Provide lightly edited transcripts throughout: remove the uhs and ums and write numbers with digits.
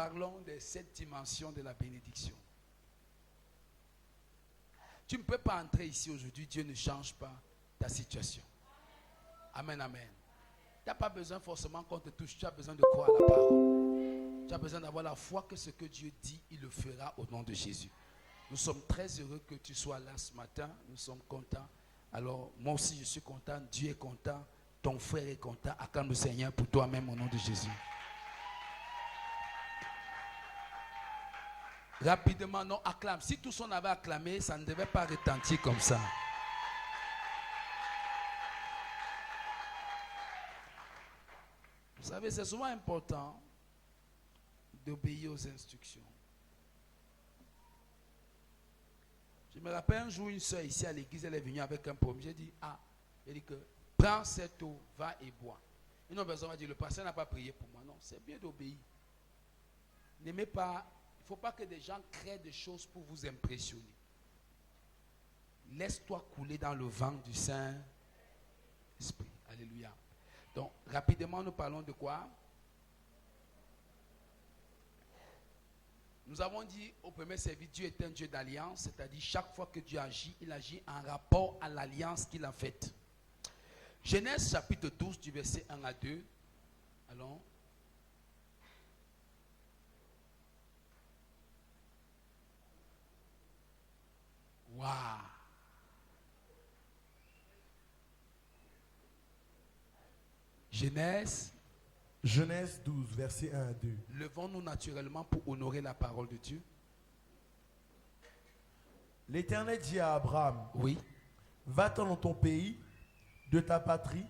parlons de cette dimension de la bénédiction. Tu ne peux pas entrer ici aujourd'hui, Dieu ne change pas ta situation. Amen, amen. Tu n'as pas besoin forcément qu'on te touche, tu as besoin de croire à la parole. Tu as besoin d'avoir la foi que ce que Dieu dit, il le fera au nom de Jésus. Nous sommes très heureux que tu sois là ce matin, nous sommes contents. Alors, moi aussi je suis content, Dieu est content, ton frère est content. Acclame le Seigneur pour toi-même au nom de Jésus. Rapidement, non, acclame. Si tous on avait acclamé, ça ne devait pas retentir comme ça. Vous savez, c'est souvent important d'obéir aux instructions. Je me rappelle un jour, une soeur ici à l'église, elle est venue avec un problème. J'ai dit, elle dit que prends cette eau, va et bois. Une autre personne va dire, le pasteur n'a pas prié pour moi. Non, c'est bien d'obéir. N'aimez pas, il ne faut pas que des gens créent des choses pour vous impressionner. Laisse-toi couler dans le vent du Saint-Esprit. Alléluia. Donc, rapidement, nous parlons de quoi? Nous avons dit au premier service, Dieu est un Dieu d'alliance, c'est-à-dire chaque fois que Dieu agit, il agit en rapport à l'alliance qu'il a faite. Genèse chapitre 12 du verset 1 à 2. Allons. Waouh! Genèse 12, verset 1 à 2. Levons-nous naturellement pour honorer la parole de Dieu. L'Éternel dit à Abraham, Oui. va-t'en dans ton pays, de ta patrie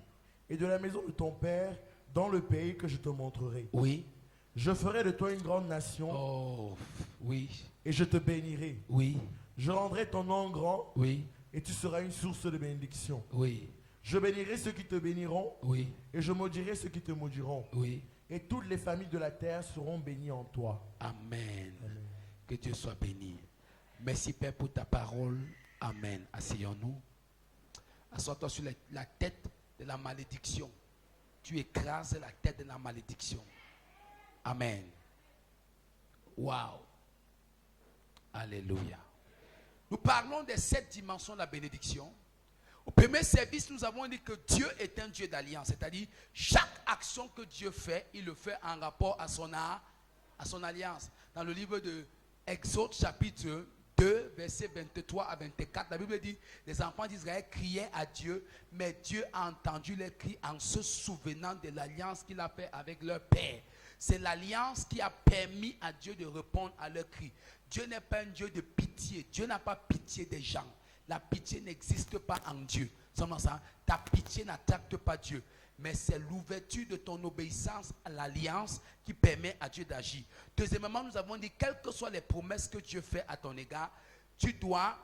et de la maison de ton père, dans le pays que je te montrerai. Oui. Je ferai de toi une grande nation. Oh, oui. Et je te bénirai. Oui. Je rendrai ton nom grand. Oui. Et tu seras une source de bénédiction. Oui. Je bénirai ceux qui te béniront. Oui. Et je maudirai ceux qui te maudiront. Oui. Et toutes les familles de la terre seront bénies en toi. Amen. Amen. Que Dieu soit béni. Merci Père pour ta parole. Amen. Asseyons-nous. Assois-toi sur la tête de la malédiction. Tu écrases la tête de la malédiction. Amen. Wow. Alléluia. Nous parlons de cette dimension de la bénédiction. Au premier service, nous avons dit que Dieu est un Dieu d'alliance. C'est-à-dire, chaque action que Dieu fait, il le fait en rapport à son alliance. Dans le livre de Exode, chapitre 2, versets 23 à 24, la Bible dit, les enfants d'Israël criaient à Dieu, mais Dieu a entendu leurs cris en se souvenant de l'alliance qu'il a fait avec leur Père. C'est l'alliance qui a permis à Dieu de répondre à leurs cris. Dieu n'est pas un Dieu de pitié. Dieu n'a pas pitié des gens. La pitié n'existe pas en Dieu. Ta pitié n'attracte pas Dieu. Mais c'est l'ouverture de ton obéissance à l'alliance qui permet à Dieu d'agir. Deuxièmement, nous avons dit, quelles que soient les promesses que Dieu fait à ton égard, tu dois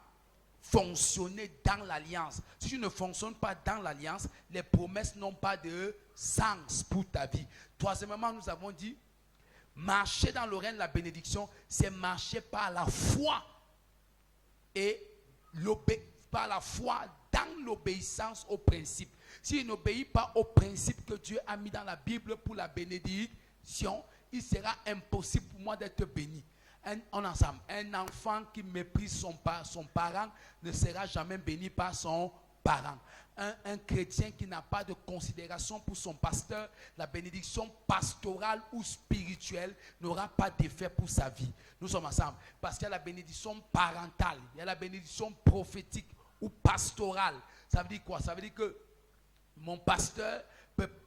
fonctionner dans l'alliance. Si tu ne fonctionnes pas dans l'alliance, les promesses n'ont pas de sens pour ta vie. Troisièmement, nous avons dit, marcher dans le règne de la bénédiction, c'est marcher par la foi et par la foi dans l'obéissance au principe. S'il n'obéit pas au principe que Dieu a mis dans la Bible pour la bénédiction, il sera impossible pour moi d'être béni. Un enfant qui méprise son parent ne sera jamais béni par son parent. Un chrétien qui n'a pas de considération pour son pasteur, la bénédiction pastorale ou spirituelle n'aura pas d'effet pour sa vie. Nous sommes ensemble. Parce qu'il y a la bénédiction parentale, il y a la bénédiction prophétique ou pastorale. Ça veut dire quoi? Ça veut dire que mon pasteur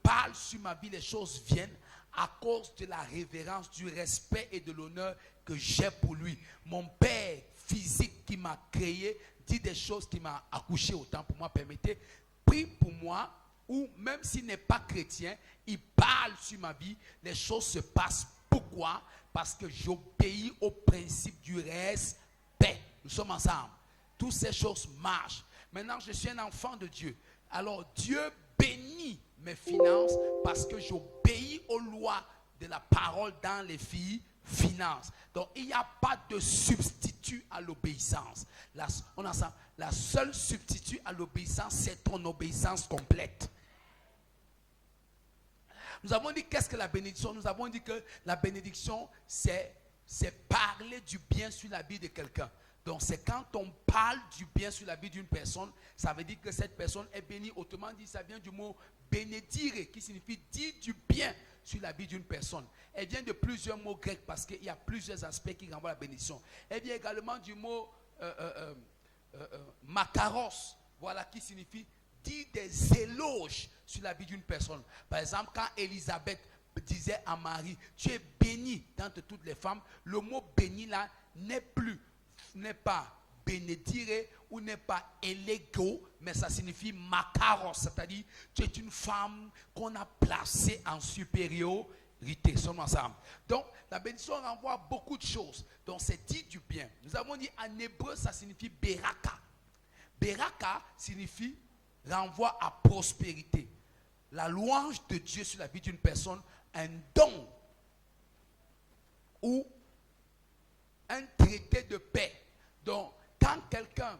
parle sur ma vie, les choses viennent à cause de la révérence, du respect et de l'honneur que j'ai pour lui. Mon père physique qui m'a créé dit des choses qui m'a accouché, autant pour moi, permettez, prie pour moi, ou même s'il n'est pas chrétien, il parle sur ma vie, les choses se passent. Pourquoi? Parce que j'obéis au principe du respect. Nous sommes ensemble. Toutes ces choses marchent. Maintenant, je suis un enfant de Dieu. Alors, Dieu bénit mes finances parce que j'obéis aux lois de la parole dans les finances. Donc, il n'y a pas de substitut à l'obéissance. La seule substitut à l'obéissance, c'est ton obéissance complète. Nous avons dit qu'est-ce que la bénédiction? Nous avons dit que la bénédiction, c'est parler du bien sur la vie de quelqu'un. Donc c'est quand on parle du bien sur la vie d'une personne, ça veut dire que cette personne est bénie. Autrement dit, ça vient du mot bénédire, qui signifie dire du bien sur la vie d'une personne. Elle vient de plusieurs mots grecs parce qu'il y a plusieurs aspects qui renvoient à la bénédiction. Elle vient également du mot makaros, voilà, qui signifie dire des éloges sur la vie d'une personne. Par exemple, quand Élisabeth disait à Marie, tu es bénie d'entre toutes les femmes, le mot béni là n'est pas bénédire ou n'est pas élego, mais ça signifie makaros, c'est-à-dire tu es une femme qu'on a placée en supériorité. Sommes ensemble. Donc la bénédiction renvoie à beaucoup de choses. Donc c'est dit du bien. Nous avons dit en hébreu ça signifie beraka. Beraka signifie renvoie à prospérité. La louange de Dieu sur la vie d'une personne, un don ou un traité de paix. Donc, quand quelqu'un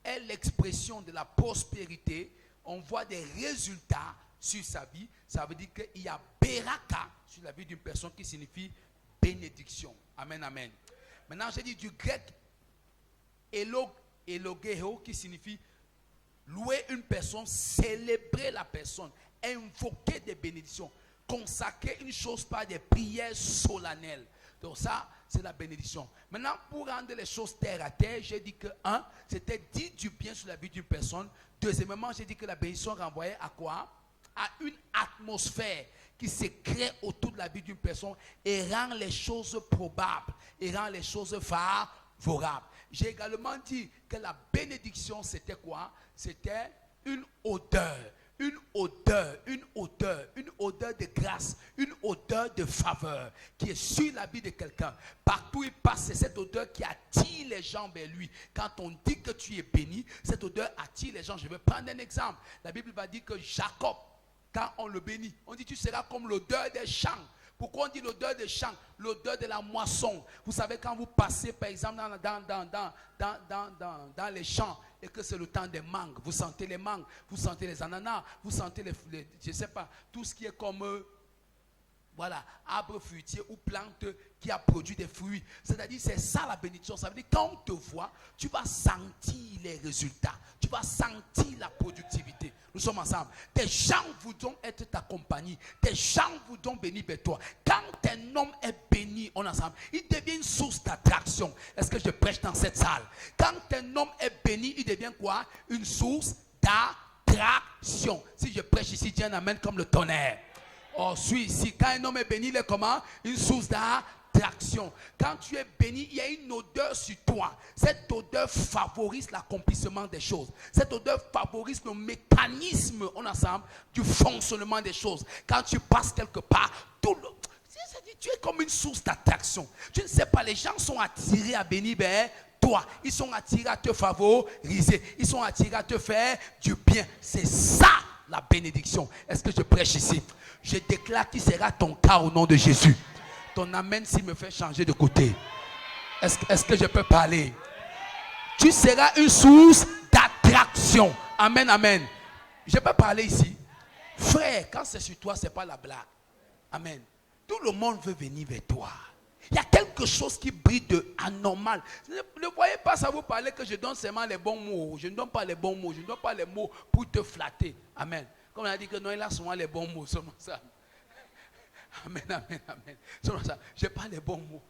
est l'expression de la prospérité, on voit des résultats sur sa vie. Ça veut dire qu'il y a beraka sur la vie d'une personne qui signifie bénédiction. Amen, amen. Maintenant, j'ai dit du grec elogeo qui signifie louer une personne, célébrer la personne, invoquer des bénédictions, consacrer une chose par des prières solennelles. Donc ça, c'est la bénédiction. Maintenant, pour rendre les choses terre à terre, j'ai dit que, c'était dire du bien sur la vie d'une personne. Deuxièmement, j'ai dit que la bénédiction renvoyait à quoi? À une atmosphère qui se crée autour de la vie d'une personne et rend les choses probables, et rend les choses favorables. J'ai également dit que la bénédiction, c'était quoi? C'était une odeur de grâce, une odeur de faveur qui est sur la vie de quelqu'un. Partout où il passe, c'est cette odeur qui attire les gens vers lui. Quand on dit que tu es béni, cette odeur attire les gens. Je vais prendre un exemple. La Bible va dire que Jacob, quand on le bénit, on dit tu seras comme l'odeur des champs. Pourquoi on dit l'odeur des champs? L'odeur de la moisson. Vous savez, quand vous passez, par exemple, dans les champs, et que c'est le temps des mangues, vous sentez les mangues, vous sentez les ananas, vous sentez je ne sais pas, tout ce qui est comme, voilà, arbre fruitier ou plante qui a produit des fruits. C'est-à-dire, c'est ça la bénédiction. Ça veut dire, quand on te voit, tu vas sentir les résultats, tu vas sentir la productivité. Nous sommes ensemble. Tes gens voudront être ta compagnie. Tes gens voudront bénir vers toi. Quand un homme est béni, on est ensemble, il devient une source d'attraction. Est-ce que je prêche dans cette salle? Quand un homme est béni, il devient quoi? Une source d'attraction. Si je prêche ici, dis un amen comme le tonnerre. Oh, suis ici. Quand un homme est béni, il est comment? Une source d'attraction. Quand tu es béni, il y a une odeur sur toi. Cette odeur favorise l'accomplissement des choses. Cette odeur favorise le mécanisme, on ensemble, du fonctionnement des choses. Quand tu passes quelque part, tu es comme une source d'attraction. Tu ne sais pas, les gens sont attirés à bénir vers toi. Ils sont attirés à te favoriser. Ils sont attirés à te faire du bien. C'est ça la bénédiction. Est-ce que je prêche ici? Je déclare qu'il sera ton cas au nom de Jésus. Ton amen s'il me fait changer de côté. Est-ce que je peux parler? Tu seras une source d'attraction. Amen, amen. Je peux parler ici. Frère, quand c'est sur toi, ce n'est pas la blague. Amen. Tout le monde veut venir vers toi. Il y a quelque chose qui brille de anormal. Ne voyez pas ça vous parler que je donne seulement les bons mots. Je ne donne pas les bons mots. Je ne donne pas les mots pour te flatter. Amen. Comme on a dit que non, il a souvent les bons mots. Seulement ça. Amen, amen, amen. Seulement ça. Je n'ai pas les bons mots.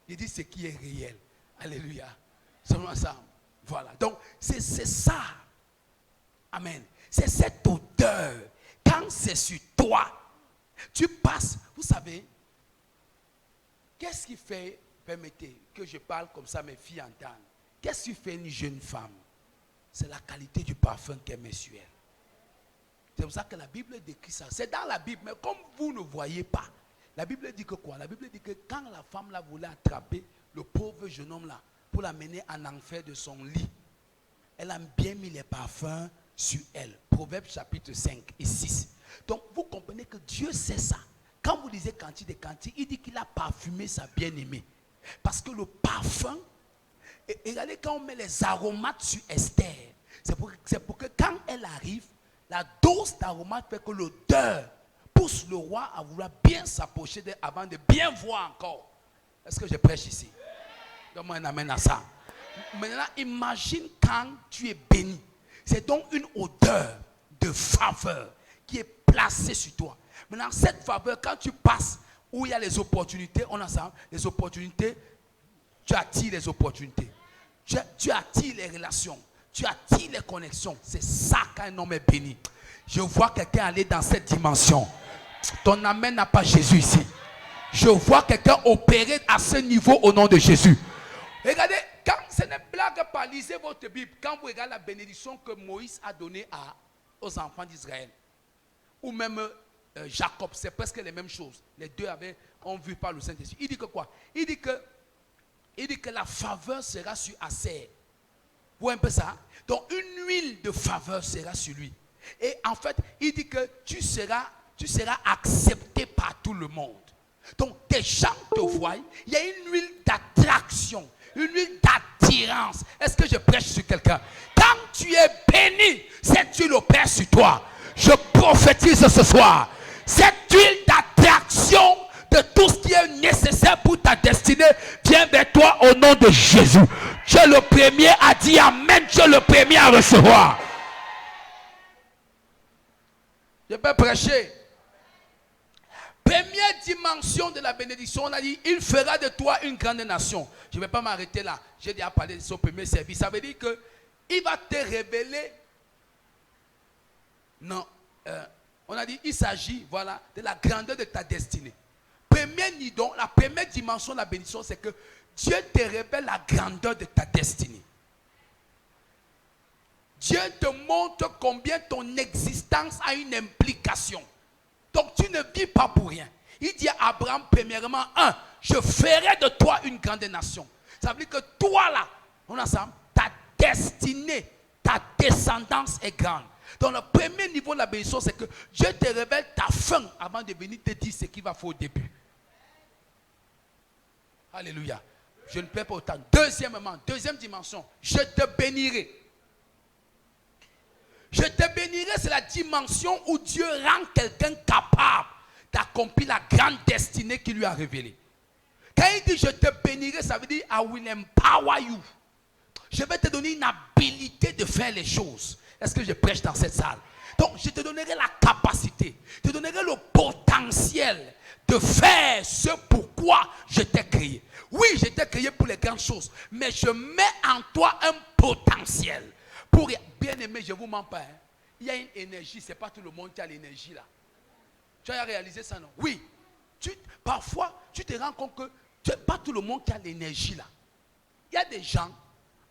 Il dit ce qui est réel. Alléluia. Seulement ça. Voilà. Donc, c'est ça. Amen. C'est cette odeur. Quand c'est sur toi, tu passes. Vous savez, qu'est-ce qui fait, permettez que je parle comme ça, mes filles entendent. Qu'est-ce qui fait une jeune femme? C'est la qualité du parfum qu'elle met sur elle. C'est pour ça que la Bible décrit ça. C'est dans la Bible, mais comme vous ne voyez pas, la Bible dit que quoi? La Bible dit que quand la femme là voulait attraper le pauvre jeune homme là pour l'amener en enfer de son lit, elle a bien mis les parfums sur elle. Proverbes chapitre 5 et 6. Donc vous comprenez que Dieu sait ça. Quand vous lisez Cantique des Cantiques, il dit qu'il a parfumé sa bien-aimée. Parce que le parfum, et regardez quand on met les aromates sur Esther, c'est pour que quand elle arrive, la dose d'aromates fait que l'odeur pousse le roi à vouloir bien s'approcher d'elle avant de bien voir encore. Est-ce que je prêche ici? Donne-moi un amen à ça. Maintenant, imagine quand tu es béni. C'est donc une odeur de faveur qui est placée sur toi. Maintenant, cette faveur, quand tu passes où il y a les opportunités, on a ça, les opportunités, tu attires les opportunités. Tu attires les relations. Tu attires les connexions. C'est ça qu'un homme est béni. Je vois quelqu'un aller dans cette dimension. Ton amen n'a pas Jésus ici. Je vois quelqu'un opérer à ce niveau au nom de Jésus. Regardez, quand ce n'est blague pas, lisez votre Bible. Quand vous regardez la bénédiction que Moïse a donnée aux enfants d'Israël, ou même Jacob, c'est presque les mêmes choses. Les deux ont vu par le Saint-Esprit. Il dit que quoi? Il dit que la faveur sera sur Asser. Vous voyez un peu ça? Donc une huile de faveur sera sur lui. Et en fait, il dit que tu seras accepté par tout le monde. Donc tes gens te voient, il y a une huile d'attraction, une huile d'attirance. Est-ce que je prêche sur quelqu'un? Quand tu es béni, cette huile opère sur toi. Je prophétise ce soir. Cette huile d'attraction de tout ce qui est nécessaire pour ta destinée vient vers toi au nom de Jésus. Tu es le premier à dire Amen. Tu es le premier à recevoir. Je peux prêcher. Première dimension de la bénédiction, on a dit, il fera de toi une grande nation. Je ne vais pas m'arrêter là. J'ai déjà parlé de son premier service. Ça veut dire que il va te révéler. Non. On a dit, il s'agit, voilà, de la grandeur de ta destinée. La première dimension de la bénédiction, c'est que Dieu te révèle la grandeur de ta destinée. Dieu te montre combien ton existence a une implication. Donc tu ne vis pas pour rien. Il dit à Abraham, premièrement, je ferai de toi une grande nation. Ça veut dire que toi là, on a ça, ta destinée, ta descendance est grande. Donc le premier niveau de la bénédiction, c'est que Dieu te révèle ta fin avant de venir te dire ce qu'il va faire au début. Alléluia. Je ne plais pas autant. Deuxièmement, deuxième dimension, je te bénirai. Je te bénirai, c'est la dimension où Dieu rend quelqu'un capable d'accomplir la grande destinée qu'il lui a révélée. Quand il dit je te bénirai, ça veut dire I will empower you. Je vais te donner une habilité de faire les choses. Est-ce que je prêche dans cette salle? Donc je te donnerai la capacité, je te donnerai le potentiel de faire ce pourquoi je t'ai créé. Oui, je t'ai créé pour les grandes choses, mais je mets en toi un potentiel. Pour bien aimer, je ne vous mens pas. Hein. Il y a une énergie, ce n'est pas tout le monde qui a l'énergie là. Tu as réalisé ça, non? Oui. Parfois, tu te rends compte que ce n'est pas tout le monde qui a l'énergie là. Il y a des gens,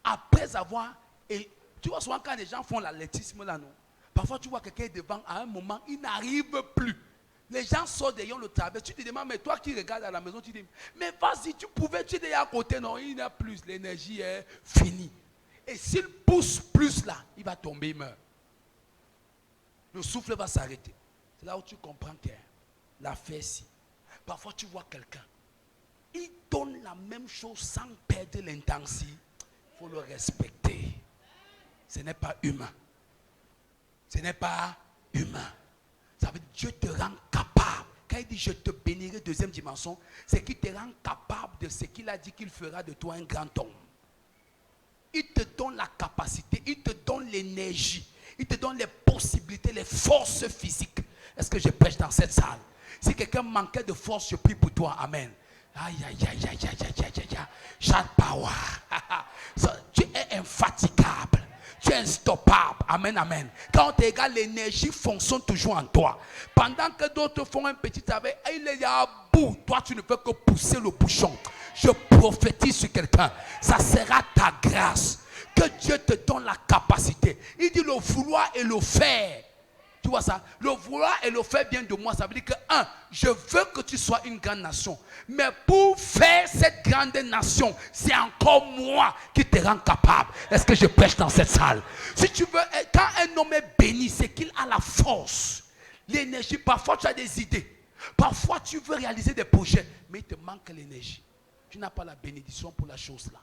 après avoir... Et tu vois souvent quand les gens font l'athlétisme là, non? Parfois, tu vois quelqu'un devant, à un moment, il n'arrive plus. Les gens sortent derrière le travail. Tu te demandes, mais toi qui regardes à la maison, tu dis, mais vas-y, tu es déjà à côté. Non, il n'y a plus. L'énergie est finie. Et s'il pousse plus là, il va tomber, il meurt. Le souffle va s'arrêter. C'est là où tu comprends que l'affaire ici. Parfois, tu vois quelqu'un. Il donne la même chose sans perdre l'intensité. Il faut le respecter. Ce n'est pas humain. Ce n'est pas humain. Ça veut dire que Dieu te rend capable. Quand il dit je te bénirai, deuxième dimension, c'est qu'il te rend capable de ce qu'il a dit qu'il fera de toi un grand homme. Il te donne la capacité, il te donne l'énergie, il te donne les possibilités, les forces physiques. Est-ce que je prêche dans cette salle? Si quelqu'un manquait de force, je prie pour toi. Amen. Aïe, aïe, aïe, aïe, aïe, aïe, aïe, aïe, aïe. Shout power. Tu es infatigable. Tu es instoppable. Amen, amen. Quand on te regarde, l'énergie fonctionne toujours en toi. Pendant que d'autres font un petit travail, il est à bout. Toi, tu ne peux que pousser le bouchon. Je prophétise sur quelqu'un. Ça sera ta grâce. Que Dieu te donne la capacité. Il dit le vouloir et le faire. Tu vois ça? Le vouloir et le faire vient de moi. Ça veut dire que, je veux que tu sois une grande nation. Mais pour faire cette grande nation, c'est encore moi qui te rend capable. Est-ce que je prêche dans cette salle? Si tu veux, quand un homme est béni, c'est qu'il a la force, l'énergie. Parfois, tu as des idées. Parfois, tu veux réaliser des projets. Mais il te manque l'énergie. Tu n'as pas la bénédiction pour la chose là.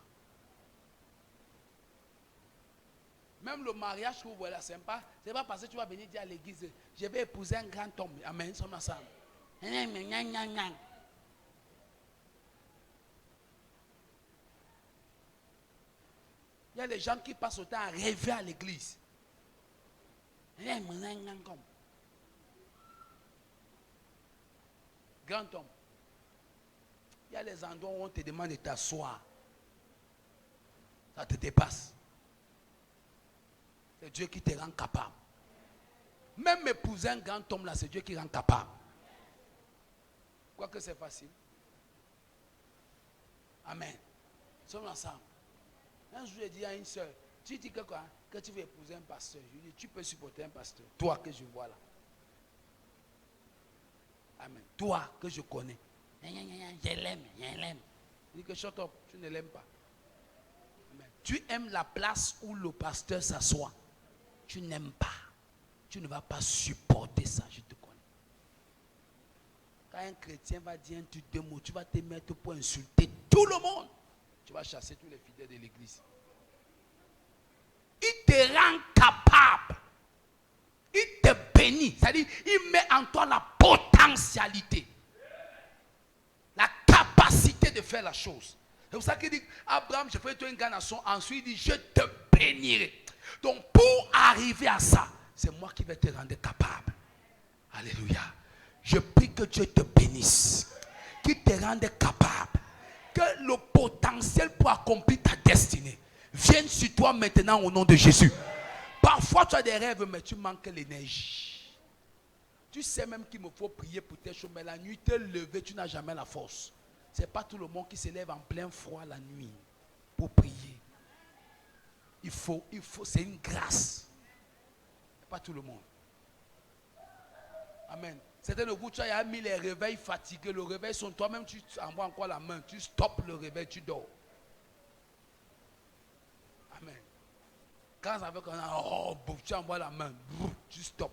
Même le mariage que vous voyez là, c'est pas parce que tu vas venir dire à l'église, je vais épouser un grand homme. Amen, nous sommes ensemble. Il y a des gens qui passent au temps à rêver à l'église. Grand homme. Il y a les endroits où on te demande de t'asseoir. Ça te dépasse. C'est Dieu qui te rend capable. Même épouser un grand homme là, c'est Dieu qui rend capable. Quoique c'est facile. Amen. Nous sommes ensemble. Un jour, j'ai dit à une soeur, tu dis que quoi? Que tu veux épouser un pasteur. Je lui dis, tu peux supporter un pasteur. Toi que je vois là. Amen. Toi que je connais. Je l'aime, je l'aime. Il dit que shut up, tu ne l'aimes pas. Amen. Tu aimes la place où le pasteur s'assoit. Tu n'aimes pas. Tu ne vas pas supporter ça, je te connais. Quand un chrétien va dire un truc de mots, tu vas te mettre pour insulter tout le monde. Tu vas chasser tous les fidèles de l'église. Il te rend capable. Il te bénit. C'est-à-dire, il met en toi la potentialité. La capacité de faire la chose. C'est pour ça qu'il dit, Abraham, je ferai toi une grande nation. Ensuite, il dit, je te bénirai. Donc, pour arriver à ça, c'est moi qui vais te rendre capable. Alléluia. Je prie que Dieu te bénisse. Qu'il te rende capable. Que le potentiel pour accomplir ta destinée vienne sur toi maintenant au nom de Jésus. Parfois, tu as des rêves, mais tu manques l'énergie. Tu sais même qu'il me faut prier pour tes choses, mais la nuit, te lever, tu n'as jamais la force. Ce n'est pas tout le monde qui se lève en plein froid la nuit pour prier. Il faut, c'est une grâce. Pas tout le monde. Amen. Certains de vous, tu as mis les réveils fatigués. Le réveil sont toi-même, tu envoies encore la main. Tu stoppes le réveil, tu dors. Amen. Quand ça veut qu'on a, tu envoies la main, tu stoppes.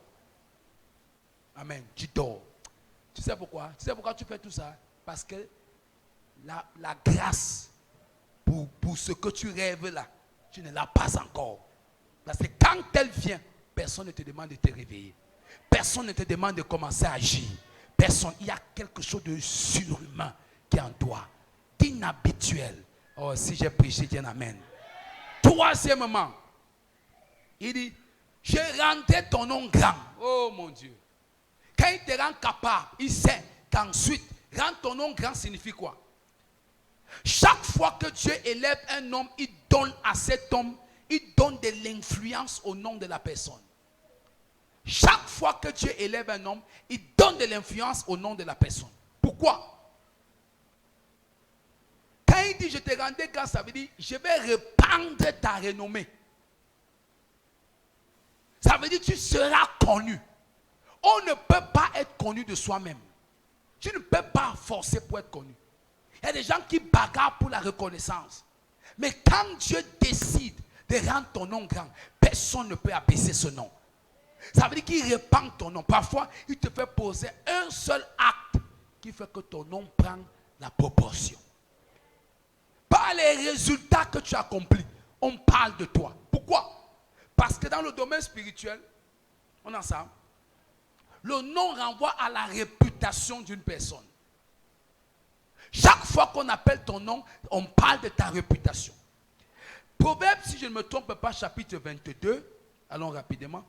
Amen. Tu dors. Tu sais pourquoi? Tu sais pourquoi tu fais tout ça? Parce que la grâce pour ce que tu rêves là, tu ne l'as pas encore. Parce que quand elle vient, personne ne te demande de te réveiller. Personne ne te demande de commencer à agir. Personne. Il y a quelque chose de surhumain qui est en toi. D'inhabituel. Oh, si j'ai prêché, dis amen. Troisièmement, il dit, je rendrai ton nom grand. Oh mon Dieu. Quand il te rend capable, il sait qu'ensuite, rendre ton nom grand signifie quoi? Chaque fois que Dieu élève un homme, il donne à cet homme, il donne de l'influence au nom de la personne. Chaque fois que Dieu élève un homme, il donne de l'influence au nom de la personne. Pourquoi? Quand il dit je te rendrai grand, ça veut dire je vais répandre ta renommée. Ça veut dire tu seras connu. On ne peut pas être connu de soi-même. Tu ne peux pas forcer pour être connu. Il y a des gens qui bagarrent pour la reconnaissance. Mais quand Dieu décide de rendre ton nom grand, personne ne peut abaisser ce nom. Ça veut dire qu'il répand ton nom. Parfois, il te fait poser un seul acte qui fait que ton nom prend la proportion. Par les résultats que tu accomplis, on parle de toi. Pourquoi? Parce que dans le domaine spirituel, on est ensemble, le nom renvoie à la réputation d'une personne. Chaque fois qu'on appelle ton nom, on parle de ta réputation. Proverbe, si je ne me trompe pas, chapitre 22, allons rapidement.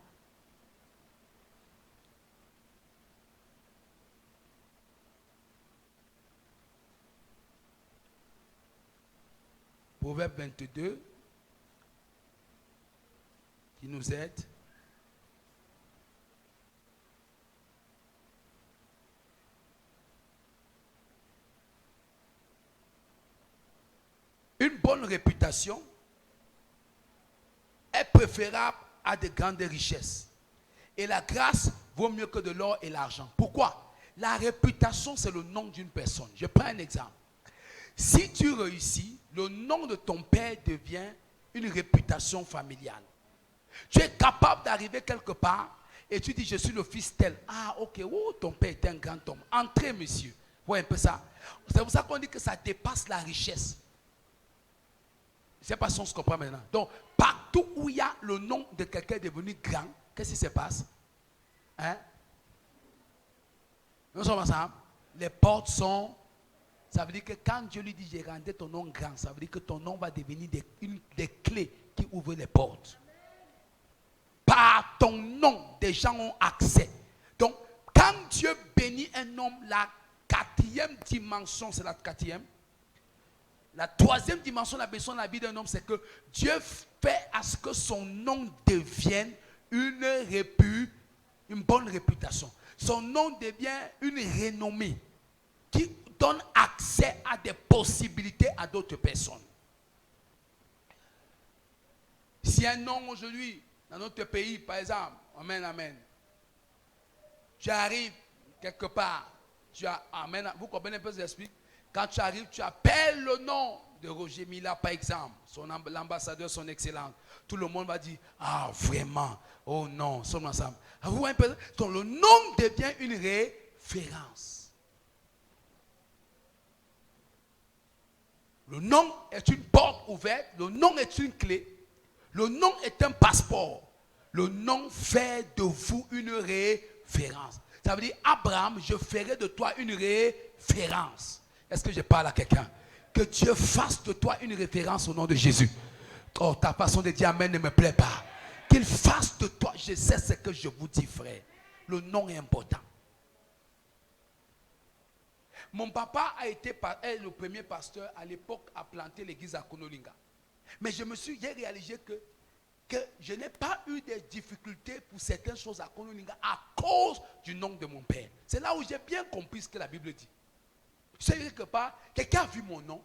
Proverbe 22, qui nous aide. Une bonne réputation est préférable à de grandes richesses. Et la grâce vaut mieux que de l'or et l'argent. Pourquoi? La réputation, c'est le nom d'une personne. Je prends un exemple. Si tu réussis, le nom de ton père devient une réputation familiale. Tu es capable d'arriver quelque part et tu dis, je suis le fils tel. Ah, ok, oh, ton père était un grand homme. Entrez, monsieur. Vous voyez un peu ça? C'est pour ça qu'on dit que ça dépasse la richesse. Je ne sais pas si on se comprend maintenant. Donc, partout où il y a le nom de quelqu'un devenu grand, qu'est-ce qui se passe? Hein? Nous sommes ensemble. Les portes sont... Ça veut dire que quand Dieu lui dit, j'ai rendu ton nom grand, ça veut dire que ton nom va devenir une des clés qui ouvrent les portes. Par ton nom, des gens ont accès. Donc, quand Dieu bénit un homme, la quatrième dimension, c'est la quatrième. La troisième dimension de la bénédiction dans la vie d'un homme, c'est que Dieu fait à ce que son nom devienne une bonne réputation. Son nom devient une renommée qui donne accès à des possibilités à d'autres personnes. Si un nom aujourd'hui, dans notre pays, par exemple, amen, amen, tu arrives quelque part, amen, vous comprenez un peu ce que j'explique? Quand tu arrives, tu appelles le nom de Roger Mila, par exemple, l'ambassadeur, son excellence. Tout le monde va dire, ah, vraiment, oh non, sommes ensemble. Vous voyez un peu? Donc, le nom devient une référence. Le nom est une porte ouverte, le nom est une clé, le nom est un passeport. Le nom fait de vous une référence. Ça veut dire, Abraham, je ferai de toi une référence. Est-ce que je parle à quelqu'un? Que Dieu fasse de toi une référence au nom de Jésus. Oh, ta façon de dire amen ne me plaît pas. Qu'il fasse de toi, je sais ce que je vous dis, frère. Le nom est important. Mon papa a été le premier pasteur à l'époque à planter l'église à Konolinga. Mais j'ai réalisé que je n'ai pas eu de difficultés pour certaines choses à Konolinga à cause du nom de mon père. C'est là où j'ai bien compris ce que la Bible dit. C'est quelque part, quelqu'un a vu mon nom,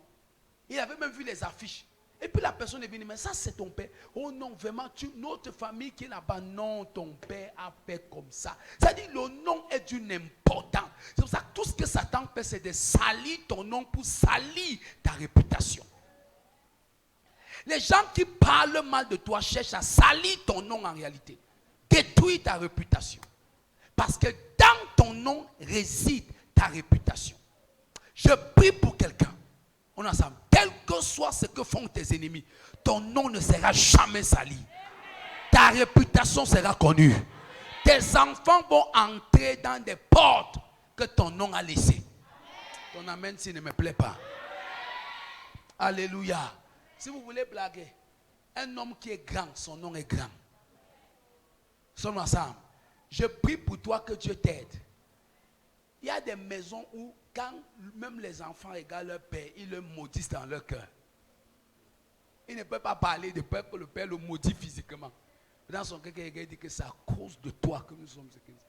il avait même vu les affiches. Et puis la personne est venue, mais ça c'est ton père. Oh non, vraiment, notre famille qui est là-bas, non, ton père a fait comme ça. C'est-à-dire le nom est d'une importance. C'est pour ça que tout ce que Satan fait, c'est de salir ton nom pour salir ta réputation. Les gens qui parlent mal de toi cherchent à salir ton nom en réalité. Détruire ta réputation. Parce que dans ton nom réside ta réputation. Je prie pour quelqu'un. On est ensemble. Quel que soit ce que font tes ennemis, ton nom ne sera jamais sali. Ta réputation sera connue. Tes enfants vont entrer dans des portes que ton nom a laissées. Ton amen s'il ne me plaît pas. Alléluia. Si vous voulez blaguer, un homme qui est grand, son nom est grand. Sommes ensemble. Je prie pour toi que Dieu t'aide. Il y a des maisons où, quand même les enfants regardent leur père, ils le maudissent dans leur cœur. Ils ne peuvent pas parler de peur que le père le maudit physiquement. Dans son cœur, il dit que c'est à cause de toi que nous sommes ce que nous sommes.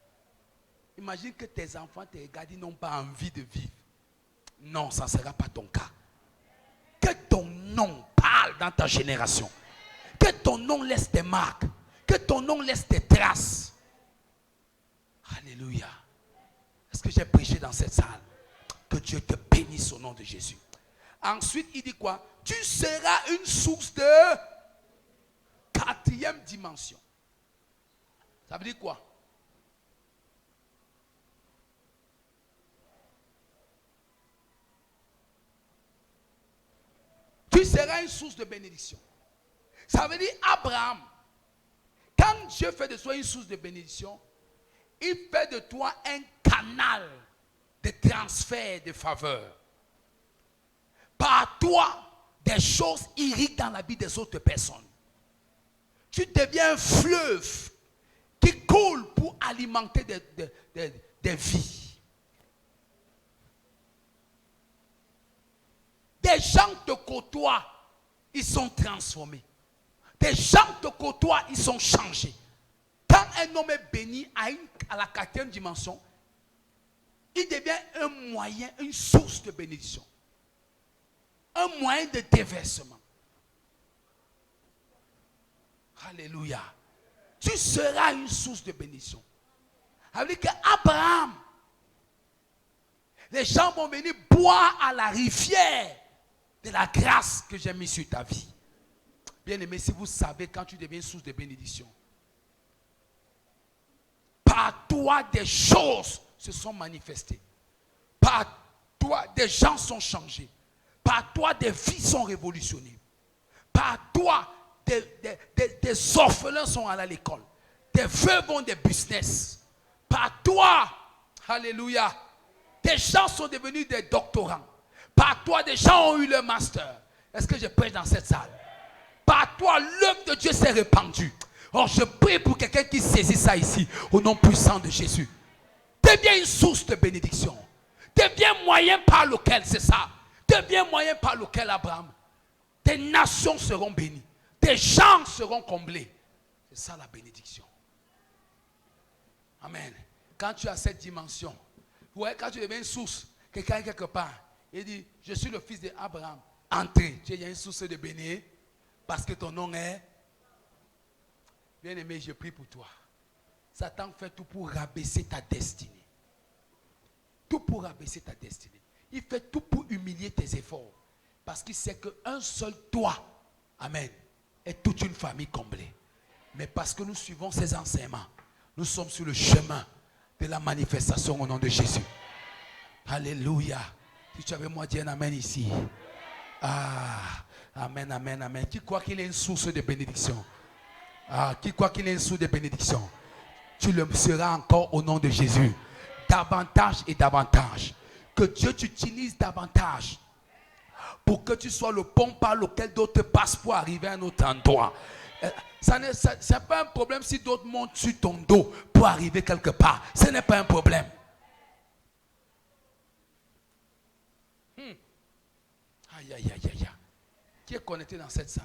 Imagine que tes enfants te regardent, ils n'ont pas envie de vivre. Non, ça ne sera pas ton cas. Que ton nom parle dans ta génération. Que ton nom laisse tes marques. Que ton nom laisse tes traces. Alléluia. Est-ce que j'ai prêché dans cette salle? Que Dieu te bénisse au nom de Jésus. Ensuite, il dit quoi? Tu seras une source de quatrième dimension. Ça veut dire quoi? Tu seras une source de bénédiction. Ça veut dire Abraham, quand Dieu fait de toi une source de bénédiction, il fait de toi un canal de transfert de faveur. Par toi, des choses irriguent dans la vie des autres personnes. Tu deviens un fleuve qui coule pour alimenter des vies. Des gens te côtoient, ils sont transformés. Des gens te côtoient, ils sont changés. Quand un homme est béni à la quatrième dimension, il devient un moyen, une source de bénédiction. Un moyen de déversement. Alléluia. Tu seras une source de bénédiction. Ça veut dire qu'Abraham, les gens vont venir boire à la rivière de la grâce que j'ai mise sur ta vie. Bien aimé, si vous savez quand tu deviens une source de bénédiction, par toi des choses se sont manifestées. Par toi des gens sont changés. Par toi des vies sont révolutionnées. Par Des orphelins sont allés à l'école. Des veuves ont des business. Par toi, alléluia, des gens sont devenus des doctorants. Par toi, des gens ont eu le master. Est-ce que je prêche dans cette salle? Par toi, l'œuvre de Dieu s'est répandue. Or, je prie pour quelqu'un qui saisit ça ici, au nom puissant de Jésus. Deviens une source de bénédiction. Deviens moyen par lequel, c'est ça. Deviens moyen par lequel, Abraham, des nations seront bénies. Des gens seront comblés. C'est ça la bénédiction. Amen. Quand tu as cette dimension, ouais, quand tu deviens une source, quelqu'un quelque part, il dit, je suis le fils d'Abraham. Entrez, tu es une source de béni, parce que ton nom est... Bien-aimé, je prie pour toi. Satan fait tout pour rabaisser ta destinée. Tout pour rabaisser ta destinée. Il fait tout pour humilier tes efforts. Parce qu'il sait qu'un seul toi, amen, est toute une famille comblée. Mais parce que nous suivons ces enseignements, nous sommes sur le chemin de la manifestation au nom de Jésus. Alléluia. Si tu avais moi dire un amen ici. Ah, amen, amen, amen. Qui croit qu'il est une source de bénédiction? Ah, qui croit qu'il est une source de bénédiction? Tu le seras encore au nom de Jésus. Davantage et davantage. Que Dieu t'utilise davantage. Pour que tu sois le pont par lequel d'autres passent pour arriver à un autre endroit. Ce n'est pas un problème si d'autres montent sur ton dos pour arriver quelque part. Ce n'est pas un problème. Aïe, aïe, aïe, aïe. Qui est connecté dans cette salle?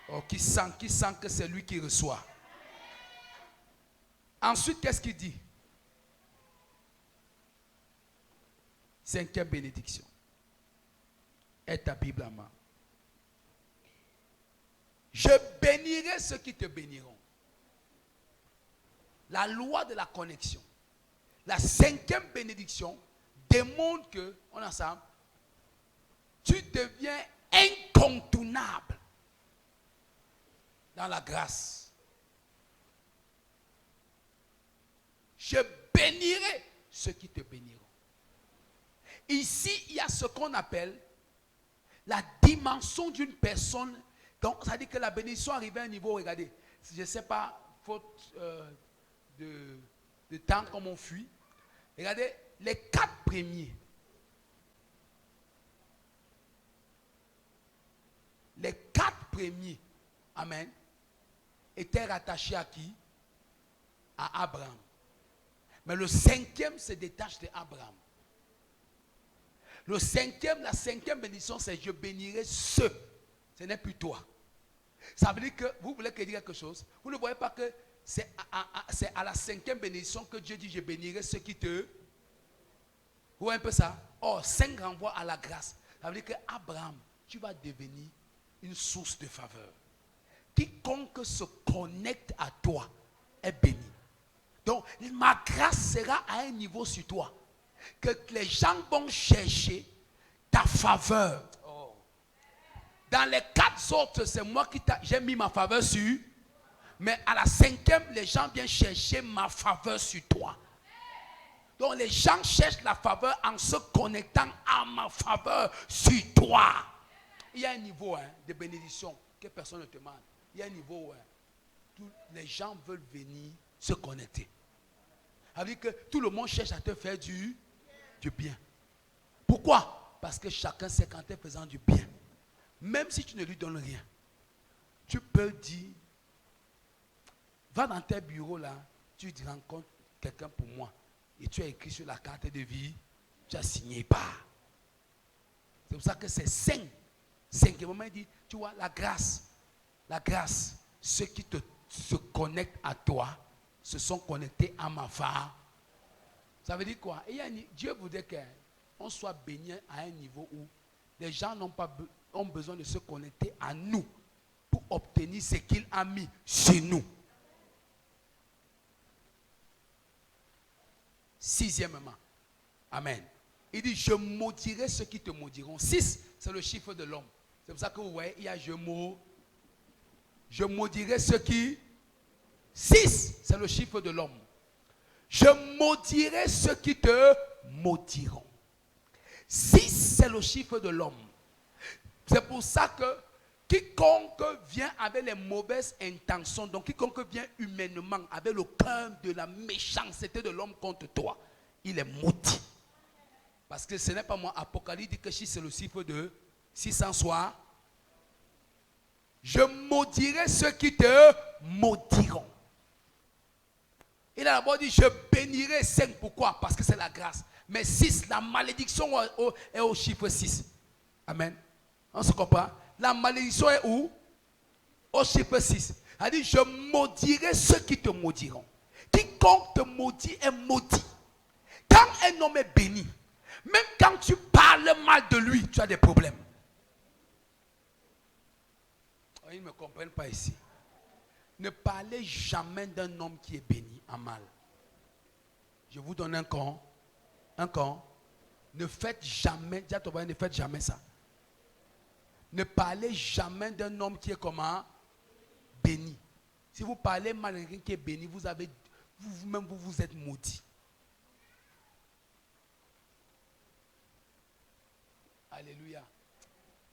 Oh, qui sent que c'est lui qui reçoit. Ensuite, qu'est-ce qu'il dit? Cinquième bénédiction. Aie ta Bible à main. Je bénirai ceux qui te béniront. La loi de la connexion. La cinquième bénédiction démontre que, on ensemble, tu deviens incontournable dans la grâce. Je bénirai ceux qui te béniront. Ici, il y a ce qu'on appelle la dimension d'une personne. Donc, ça dit que la bénédiction arrive à un niveau, regardez, je ne sais pas, faute de temps comme on fuit. Regardez, les 4 premiers. Les 4 premiers, amen, étaient rattachés à qui? À Abraham. Mais le 5e se détache d'Abraham. La 5e bénédiction, c'est je bénirai ceux. Ce n'est plus toi. Ça veut dire que vous voulez que je dise quelque chose. Vous ne voyez pas que c'est à la 5e bénédiction que Dieu dit je bénirai ceux qui te. Vous voyez un peu ça? Or, 5 renvoie à la grâce. Ça veut dire que Abraham, tu vas devenir une source de faveur. Quiconque se connecte à toi est béni. Donc, ma grâce sera à un niveau sur toi. Que les gens vont chercher ta faveur. Oh. Dans les 4 autres, c'est moi qui j'ai mis ma faveur sur. Mais à la 5e, les gens viennent chercher ma faveur sur toi. Donc les gens cherchent la faveur en se connectant à ma faveur sur toi. Il y a un niveau de bénédiction que personne ne te demande. Il y a un niveau où les gens veulent venir se connecter. Ça veut dire que tout le monde cherche à te faire du bien. Pourquoi? Parce que chacun sait qu'en te faisant du bien, même si tu ne lui donnes rien, tu peux dire, va dans tes bureaux là, tu rencontres quelqu'un pour moi. Et tu as écrit sur la carte de vie, tu as signé pas. C'est pour ça que c'est 5. 5e, il dit, tu vois, la grâce, ceux qui se connectent à toi, se sont connectés à ma femme. Ça veut dire quoi? Dieu voudrait qu'on soit béni à un niveau où les gens ont besoin de se connecter à nous pour obtenir ce qu'il a mis chez nous. 6e, amen. Il dit, je maudirai ceux qui te maudiront. 6, c'est le chiffre de l'homme. C'est pour ça que vous voyez, il y a je maudirai ceux qui... 6, c'est le chiffre de l'homme. Je maudirai ceux qui te maudiront. 6, c'est le chiffre de l'homme. C'est pour ça que quiconque vient avec les mauvaises intentions, donc quiconque vient humainement avec le cœur de la méchanceté de l'homme contre toi, il est maudit. Parce que ce n'est pas moi, Apocalypse dit que si c'est le chiffre de 600 je maudirai ceux qui te maudiront. Il a d'abord dit, je bénirai 5. Pourquoi? Parce que c'est la grâce. Mais 6, la malédiction est au chiffre 6. Amen. On se comprend? La malédiction est où? Au chiffre 6. Il a dit, je maudirai ceux qui te maudiront. Quiconque te maudit est maudit. Quand un homme est béni, même quand tu parles mal de lui, tu as des problèmes. Ils ne me comprennent pas ici. Ne parlez jamais d'un homme qui est béni en mal. Je vous donne un con. Un con. Ne faites jamais, dis à ton voisin, ne faites jamais ça. Ne parlez jamais d'un homme qui est comment? Béni. Si vous parlez mal de quelqu'un qui est béni, vous-même vous êtes maudit. Alléluia.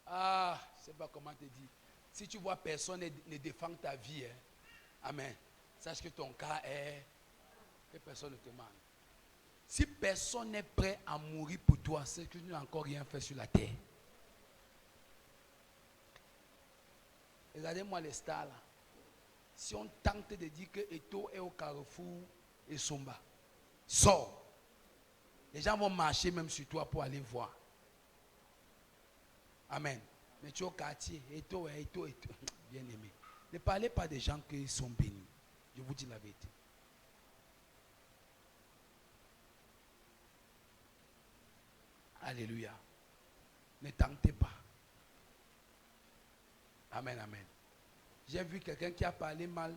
Ah, je ne sais pas comment te dire. Si tu vois personne ne défend ta vie, hein, amen, sache que ton cas est que personne ne te demande. Si personne n'est prêt à mourir pour toi, c'est que tu n'as encore rien fait sur la terre. Regardez-moi les stars là. Si on tente de dire que Eto est au carrefour et Somba, sors. Les gens vont marcher même sur toi pour aller voir. Amen. Mais tu es au quartier, Eto. Bien aimé. Ne parlez pas des gens qui sont bénis. Je vous dis la vérité. Alléluia. Ne tentez pas. Amen, amen. J'ai vu quelqu'un qui a parlé mal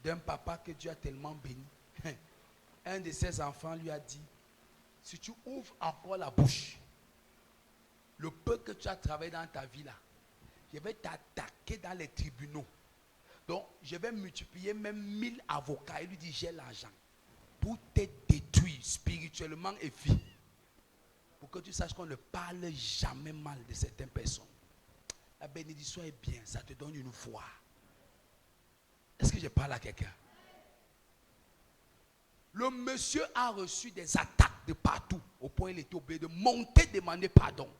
d'un papa que Dieu a tellement béni. Un de ses enfants lui a dit, si tu ouvres encore la bouche, le peu que tu as travaillé dans ta vie là, je vais t'attaquer dans les tribunaux. Donc, je vais multiplier même 1000 avocats. Il lui dit, j'ai l'argent pour te détruire spirituellement et physiquement. Pour que tu saches qu'on ne parle jamais mal de certaines personnes. La bénédiction est bien, ça te donne une foi. Est-ce que je parle à quelqu'un? Le monsieur a reçu des attaques de partout, au point où il était obligé de monter, demander pardon.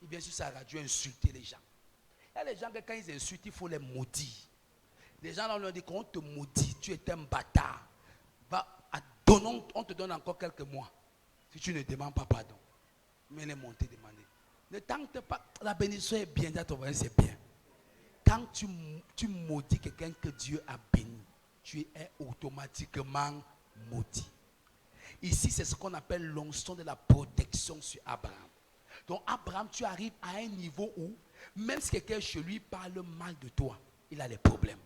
Il vient sur sa radio insulter les gens. Il y a les gens que quand ils insultent, il faut les maudire. Les gens là, on leur dit qu'on te maudit, tu es un bâtard. On te donne encore quelques mois. Si tu ne demandes pas pardon. Mais les monter, demander. Ne tente pas. La bénédiction est bien, c'est bien. Quand tu maudis quelqu'un que Dieu a béni, tu es automatiquement maudit. Ici, c'est ce qu'on appelle l'onction de la protection sur Abraham. Donc, Abraham, tu arrives à un niveau où, même si quelqu'un chez lui parle mal de toi, il a des problèmes.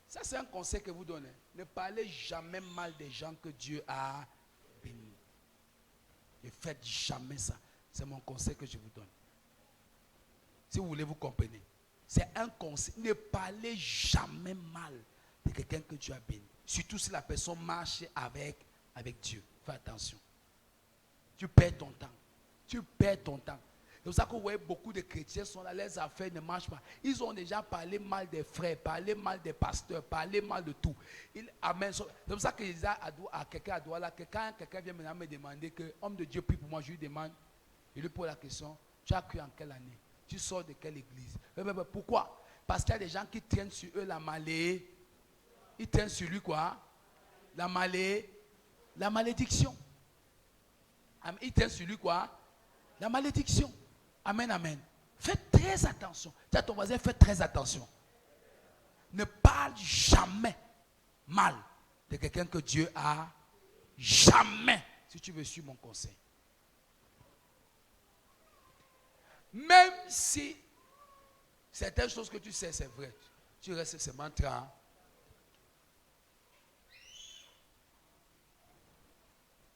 Ça, c'est un conseil que vous donnez. Ne parlez jamais mal des gens que Dieu a bénis. Ne faites jamais ça. C'est mon conseil que je vous donne. Si vous voulez, vous comprenez. C'est un conseil. Ne parlez jamais mal de quelqu'un que Dieu a béni. Surtout si la personne marche avec Dieu. Fais attention. Tu perds ton temps. Tu perds ton temps. C'est pour ça que vous voyez beaucoup de chrétiens sont là, les affaires ne marchent pas. Ils ont déjà parlé mal des frères, parlé mal des pasteurs, parlé mal de tout. Amen. C'est pour ça que je disais à quelqu'un à Douala, que quand quelqu'un vient maintenant me demander que homme de Dieu prie pour moi, je lui demande, je lui pose la question, tu as cru en quelle année? Tu sors de quelle église? Pourquoi? Parce qu'il y a des gens qui traînent sur eux la malédiction. Ils traînent sur lui quoi? La malédiction. Ils traînent sur lui quoi? La malédiction. Amen, amen. Faites très attention. Dis à ton voisin, faites très attention. Ne parle jamais mal de quelqu'un que Dieu a. Jamais. Si tu veux suivre mon conseil. Même si certaines choses que tu sais, c'est vrai. Tu restes ce mantra.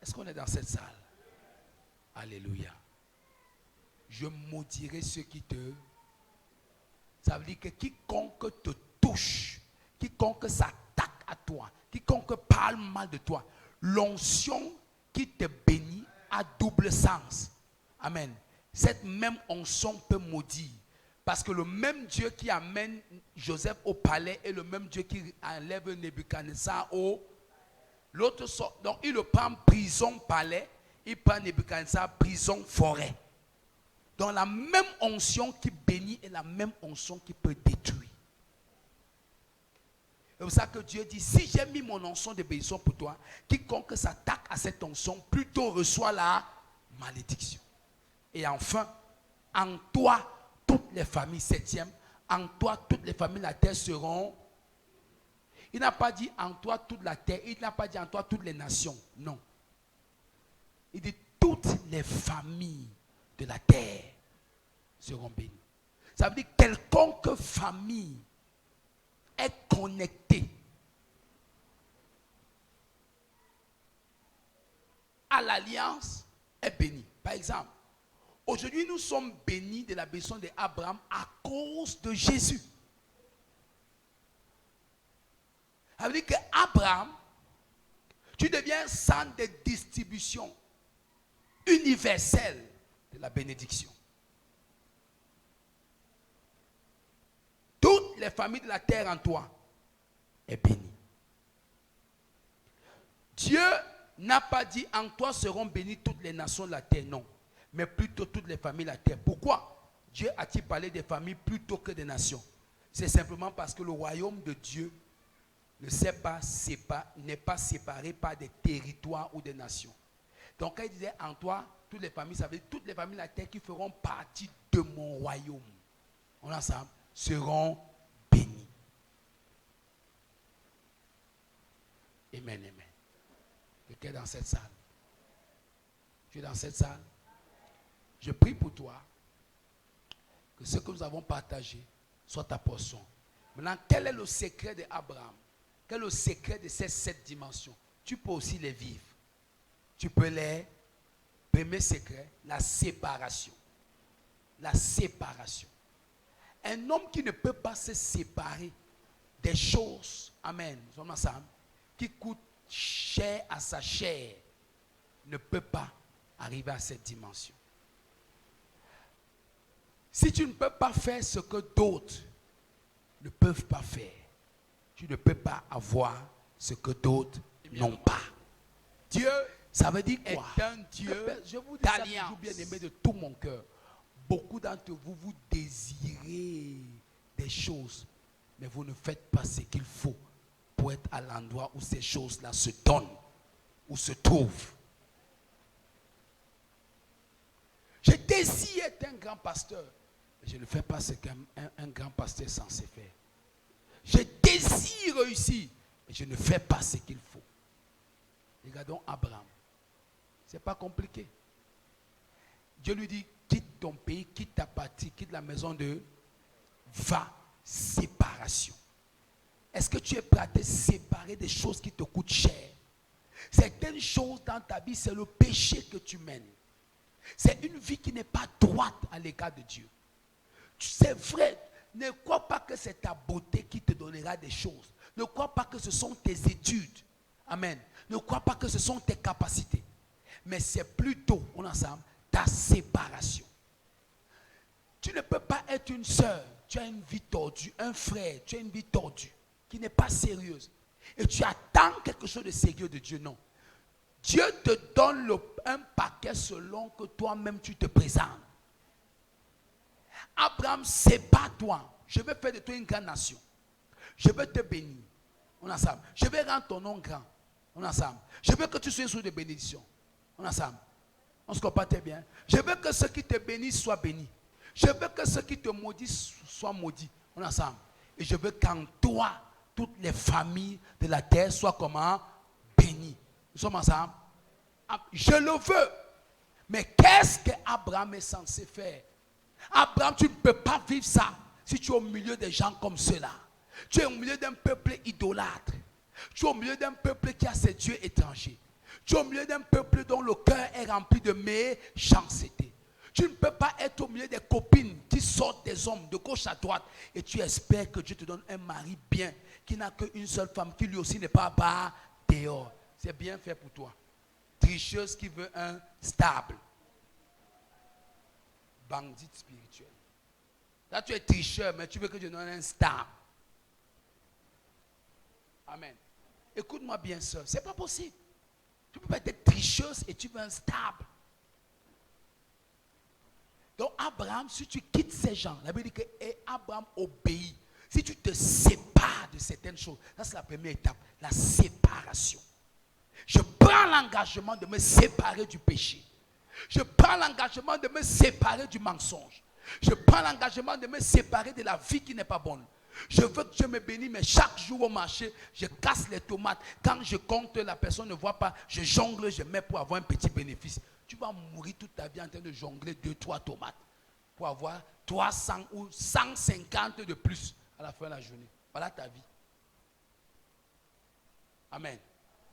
Est-ce qu'on est dans cette salle? Alléluia. Je maudirai ceux qui te... Ça veut dire que quiconque te touche, quiconque s'attaque à toi, quiconque parle mal de toi, l'onction qui te bénit a double sens. Amen. cette même onction peut maudire. Parce que le même Dieu qui amène Joseph au palais est le même Dieu qui enlève Nebuchadnezzar au... L'autre sort. Donc il le prend prison palais, il prend Nebuchadnezzar prison forêt. Donc la même onction qui bénit est la même onction qui peut détruire. C'est pour ça que Dieu dit, si j'ai mis mon onction de bénédiction pour toi, quiconque s'attaque à cette onction, plutôt reçoit la malédiction. Et enfin, en toi, toutes les familles, septième, en toi, toutes les familles de la terre seront... Il n'a pas dit en toi toute la terre, il n'a pas dit en toi toutes les nations, non. Il dit toutes les familles de la terre seront bénies. Ça veut dire quelconque famille est connectée à l'alliance est bénie. Par exemple, aujourd'hui nous sommes bénis de la bénédiction d'Abraham à cause de Jésus. Ça veut dire qu'Abraham, tu deviens centre de distribution universelle de la bénédiction. Toutes les familles de la terre en toi est bénie. Dieu n'a pas dit en toi seront bénies toutes les nations de la terre, non. Mais plutôt toutes les familles de la terre. Pourquoi Dieu a-t-il parlé des familles plutôt que des nations? C'est simplement parce que le royaume de Dieu n'est pas séparé par des territoires ou des nations. Donc quand il disait en toi, toutes les familles, ça veut dire toutes les familles de la terre qui feront partie de mon royaume. On ensemble seront bénis. Amen, amen. Quelqu'un est dans cette salle? Tu es dans cette salle? Je prie pour toi que ce que nous avons partagé soit ta portion. Maintenant, quel est le secret d'Abraham? Quel est le secret de ces 7 dimensions? Tu peux aussi les vivre. Tu peux les... Premier secret, la séparation. La séparation. Un homme qui ne peut pas se séparer des choses, amen, nous sommes ensemble, qui coûtent cher à sa chair, ne peut pas arriver à cette dimension. Si tu ne peux pas faire ce que d'autres ne peuvent pas faire, tu ne peux pas avoir ce que d'autres n'ont pas. Dieu, ça veut dire quoi? Est un Dieu Je vous dis ça d'alliance. toujours, bien aimé, de tout mon cœur. Beaucoup d'entre vous, vous désirez des choses, mais vous ne faites pas ce qu'il faut pour être à l'endroit où ces choses-là se donnent, ou se trouvent. Je désire être un grand pasteur, mais je ne fais pas ce qu'un grand pasteur est censé faire. Je désire réussir, mais je ne fais pas ce qu'il faut. Regardons Abraham. Ce n'est pas compliqué. Dieu lui dit, quitte ton pays, quitte ta patrie, quitte la maison de... Va, séparation. Est-ce que tu es prêt à te séparer des choses qui te coûtent cher? Certaines choses dans ta vie, c'est le péché que tu mènes. C'est une vie qui n'est pas droite à l'égard de Dieu. C'est vrai, ne crois pas que c'est ta beauté qui te donnera des choses. Ne crois pas que ce sont tes études. Amen. Ne crois pas que ce sont tes capacités. Mais c'est plutôt, on ensemble, ta séparation. Tu ne peux pas être une sœur, tu as une vie tordue, un frère, tu as une vie tordue, qui n'est pas sérieuse. Et tu attends quelque chose de sérieux de Dieu, non. Dieu te donne un paquet selon que toi-même tu te présentes. Abraham, sépare-toi. Je vais faire de toi une grande nation. Je vais te bénir. On ensemble. Je vais rendre ton nom grand. On ensemble. Je veux que tu sois sous des bénédictions. On ensemble. On se comprend très bien. Je veux que ceux qui te bénissent soient bénis. Je veux que ceux qui te maudissent soient maudits. On ensemble. Et je veux qu'en toi, toutes les familles de la terre soient comment? Bénies. Nous sommes ensemble. Je le veux. Mais qu'est-ce qu'Abraham est censé faire? Abraham, tu ne peux pas vivre ça si tu es au milieu des gens comme ceux-là. Tu es au milieu d'un peuple idolâtre. Tu es au milieu d'un peuple qui a ses dieux étrangers. Tu es au milieu d'un peuple dont le cœur est rempli de méchanceté. Tu ne peux pas être au milieu des copines qui sortent des hommes de gauche à droite et tu espères que Dieu te donne un mari bien qui n'a qu'une seule femme qui lui aussi n'est pas bas dehors. C'est bien fait pour toi. Tricheuse qui veut un stable. bandite spirituelle. Là, tu es tricheur, mais tu veux que je donne un star. Amen. Écoute-moi bien, soeur. Ce n'est pas possible. Tu ne peux pas être tricheuse et tu veux un stable. Donc, Abraham, si tu quittes ces gens, la Bible dit que Abraham obéit. Si tu te sépares de certaines choses, ça c'est la première étape, la séparation. Je prends l'engagement de me séparer du péché. Je prends l'engagement de me séparer du mensonge. Je prends l'engagement de me séparer de la vie qui n'est pas bonne. Je veux que Dieu me bénisse, mais chaque jour au marché, je casse les tomates. Quand je compte, la personne ne voit pas. Je jongle, je mets pour avoir un petit bénéfice. Tu vas mourir toute ta vie en train de jongler 2-3 tomates pour avoir 300 ou 150 de plus à la fin de la journée. Voilà ta vie. Amen.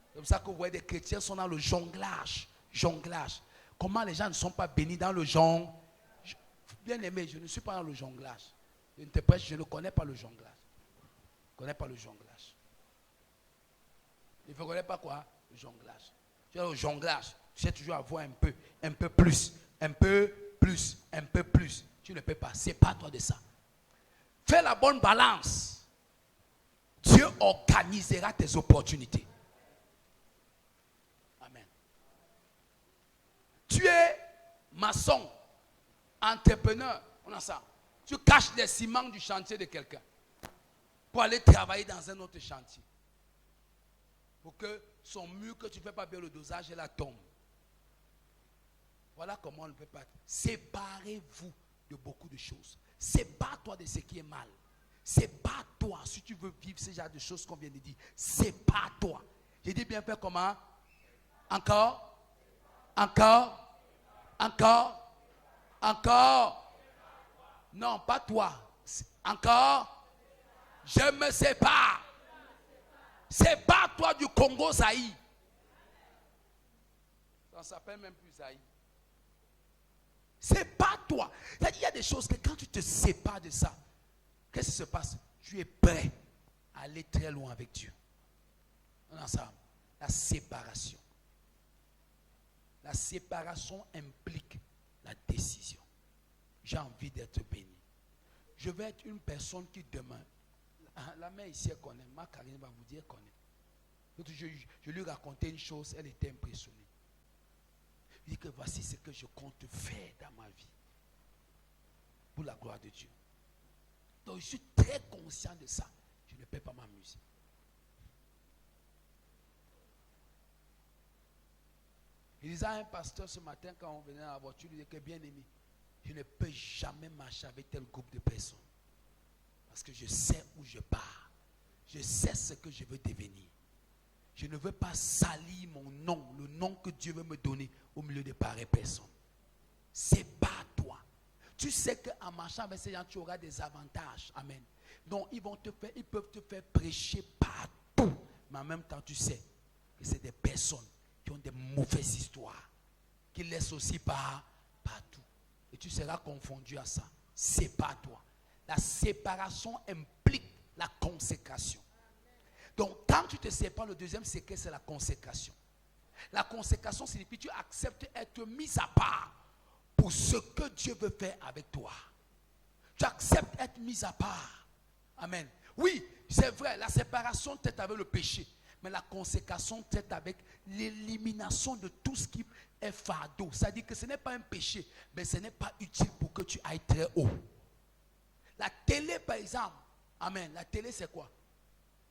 C'est comme ça que vous voyez des chrétiens sont dans le jonglage. Jonglage. Comment les gens ne sont pas bénis dans le jonglage? Bien aimé, je ne suis pas dans le jonglage. Je ne connais pas le jonglage. Je ne connais pas le jonglage. Il ne connaît pas quoi? Le jonglage. Tu as le jonglage. Tu sais toujours avoir un peu plus, un peu plus, un peu plus. Tu ne peux pas. C'est pas toi de ça. Fais la bonne balance. Dieu organisera tes opportunités. Amen. Tu es maçon, entrepreneur, on a ça. Tu caches les ciments du chantier de quelqu'un pour aller travailler dans un autre chantier. Pour que son mur que tu ne fais pas bien le dosage, elle la tombe. Voilà comment on ne peut pas. Séparez-vous de beaucoup de choses. Sépare-toi de ce qui est mal. Sépare-toi si tu veux vivre ce genre de choses qu'on vient de dire. Sépare-toi. J'ai dit bien faire comment? Encore? Encore? Encore? Encore? Non, pas toi. Encore? Je me sépare. Sépare-toi du Congo Zaïre. Ça ne s'appelle même plus Zaïre. Sépare-toi. C'est-à-dire, il y a des choses que quand tu te sépares de ça, qu'est-ce qui se passe? Tu es prêt à aller très loin avec Dieu. On ensemble. La séparation. La séparation implique la décision. J'ai envie d'être béni. Je vais être une personne qui demain, la mère ici elle connaît, ma Karine va vous dire connaît. Je lui racontais une chose, elle était impressionnée. Il dit que voici ce que je compte faire dans ma vie. Pour la gloire de Dieu. Donc je suis très conscient de ça. Je ne peux pas m'amuser. Il disait à un pasteur ce matin quand on venait à la voiture, il disait que bien aimé, je ne peux jamais marcher avec tel groupe de personnes. Parce que je sais où je pars. Je sais ce que je veux devenir. Je ne veux pas salir mon nom, le nom que Dieu veut me donner au milieu de pareilles personnes. Sépare-toi. Tu sais qu'en marchant avec ces gens, tu auras des avantages. Amen. Donc, ils peuvent te faire prêcher partout. Mais en même temps, tu sais que c'est des personnes qui ont des mauvaises histoires. Qui laissent aussi partout. Et tu seras confondu à ça. Sépare-toi. La séparation implique la consécration. Donc, quand tu te sépares, le deuxième secret, c'est la consécration. La consécration signifie que tu acceptes d'être mis à part pour ce que Dieu veut faire avec toi. Tu acceptes d'être mis à part. Amen. Oui, c'est vrai, la séparation traite avec le péché. Mais la consécration traite avec l'élimination de tout ce qui est fardeau. C'est-à-dire que ce n'est pas un péché, mais ce n'est pas utile pour que tu ailles très haut. La télé, par exemple, amen, la télé c'est quoi?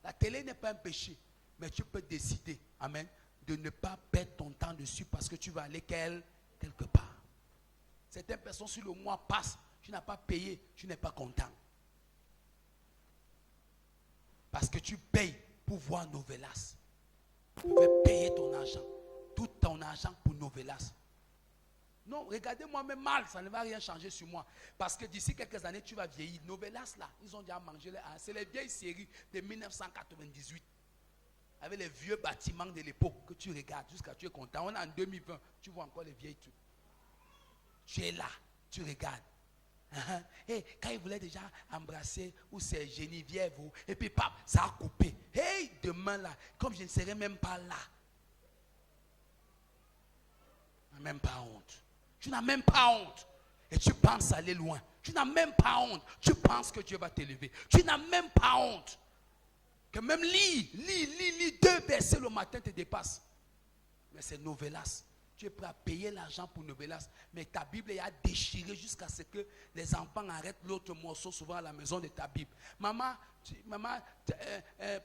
La télé n'est pas un péché, mais tu peux décider, amen, de ne pas perdre ton temps dessus parce que tu vas aller quelque part. Certaines personnes, sur le mois passe, tu n'as pas payé, tu n'es pas content. Parce que tu payes pour voir Novelas. Tu veux payer ton argent, tout ton argent pour Novelas. Non, regardez-moi même mal, ça ne va rien changer sur moi. Parce que d'ici quelques années, tu vas vieillir. Novelas, là, ils ont déjà mangé. C'est les vieilles séries de 1998. Avec les vieux bâtiments de l'époque que tu regardes jusqu'à tu es content. On est en 2020, tu vois encore les vieilles trucs. Tu es là, tu regardes. Et quand il voulait déjà embrasser, ou c'est Geneviève, et puis pap, ça a coupé. Hey, demain là, comme je ne serai même pas là. Tu n'as même pas honte. Tu n'as même pas honte. et tu penses aller loin. Tu n'as même pas honte. Tu penses que Dieu va t'élever. Tu n'as même pas honte. Que même lis 2 versets le matin te dépasse. Mais c'est Novelas. Tu es prêt à payer l'argent pour Novelas. Mais ta Bible est à déchirer jusqu'à ce que les enfants arrêtent l'autre morceau souvent à la maison de ta Bible. Maman,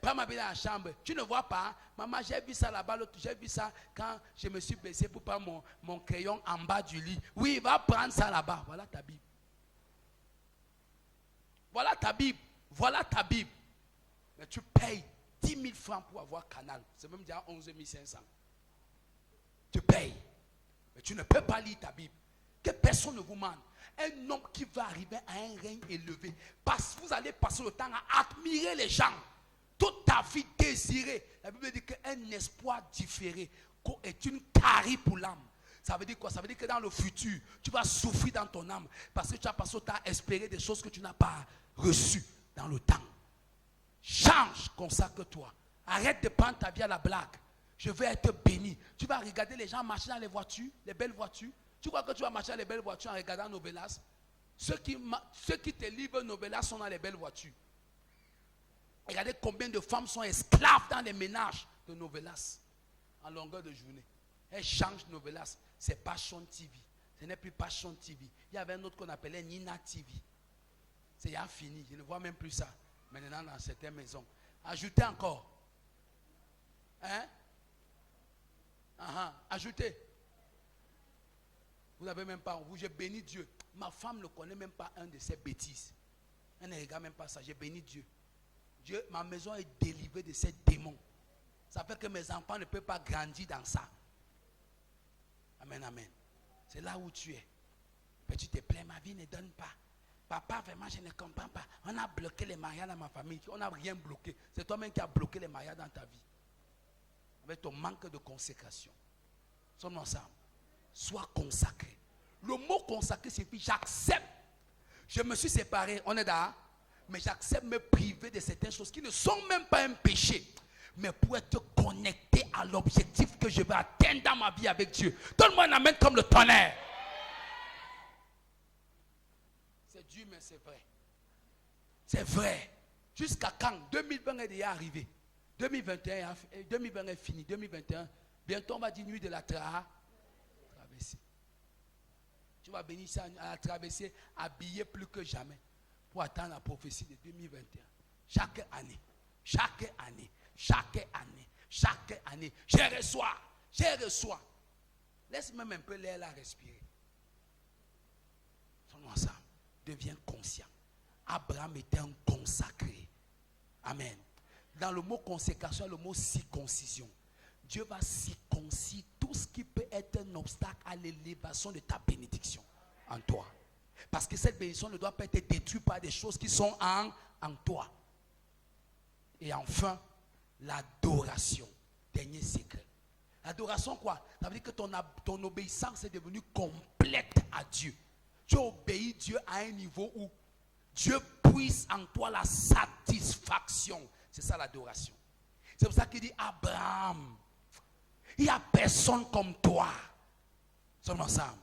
prends ma Bible dans la chambre. Tu ne vois pas? Maman, j'ai vu ça là-bas. J'ai vu ça quand je me suis baissé pour prendre mon crayon en bas du lit. Oui, va prendre ça là-bas. Voilà ta Bible. Voilà ta Bible. Voilà ta Bible. Mais tu payes 10 000 francs pour avoir Canal. C'est même déjà 11 500. Tu payes. Mais tu ne peux pas lire ta Bible. Que personne ne vous mente. Un homme qui va arriver à un règne élevé. Parce que vous allez passer le temps à admirer les gens. Toute ta vie désirée. La Bible dit qu'un espoir différé est une carie pour l'âme. Ça veut dire quoi? Ça veut dire que dans le futur, tu vas souffrir dans ton âme. Parce que tu as passé le temps à espérer des choses que tu n'as pas reçues dans le temps. Change, consacre-toi. Arrête de prendre ta vie à la blague. Je vais être béni. Tu vas regarder les gens marcher dans les voitures, les belles voitures. Tu crois que tu vas marcher dans les belles voitures en regardant Novelas? Ceux qui te livrent Novelas sont dans les belles voitures. Regardez combien de femmes sont esclaves dans les ménages de Novelas en longueur de journée. Elles changent Novelas. C'est Passion TV. Ce n'est plus Passion TV. Il y avait un autre qu'on appelait Nina TV. C'est déjà fini. Je ne vois même plus ça maintenant dans certaines maisons. Ajoutez encore. Hein? Ajoutez. Vous n'avez même pas. J'ai béni Dieu. Ma femme ne connaît même pas un de ces bêtises. Elle ne regarde même pas ça. J'ai béni Dieu. Ma maison est délivrée de ces démons. Ça fait que mes enfants ne peuvent pas grandir dans ça. Amen, amen. C'est là où tu es. Mais tu te plains, ma vie ne donne pas. Papa, vraiment, je ne comprends pas. On a bloqué les mariages dans ma famille. On n'a rien bloqué. C'est toi-même qui as bloqué les mariages dans ta vie. Avec ton manque de consécration. Sommes ensemble. Sois consacré. Le mot consacré signifie j'accepte. Je me suis séparé, on est d'accord. Mais j'accepte me priver de certaines choses qui ne sont même pas un péché. Mais pour être connecté à l'objectif que je vais atteindre dans ma vie avec Dieu. Donne-moi un amen comme le tonnerre. C'est dur, mais c'est vrai. C'est vrai. Jusqu'à quand? 2020 est déjà arrivé. 2021 est fini. 2021, bientôt on va dire nuit de la traversée. Tu vas bénir ça à la traversée, habillé plus que jamais, pour attendre la prophétie de 2021. Chaque année, je reçois. Laisse même un peu l'air là respirer. Sommes ensemble. Deviens conscient. Abraham était un consacré. Amen. Dans le mot consécration, le mot circoncision. Dieu va circoncire tout ce qui peut être un obstacle à l'élévation de ta bénédiction en toi. Parce que cette bénédiction ne doit pas être détruite par des choses qui sont en toi. Et enfin, l'adoration. Dernier secret. L'adoration quoi? Ça veut dire que ton obéissance est devenue complète à Dieu. Tu obéis Dieu à un niveau où Dieu puise en toi la satisfaction. C'est ça l'adoration. C'est pour ça qu'il dit Abraham, il n'y a personne comme toi. Sommes ensemble.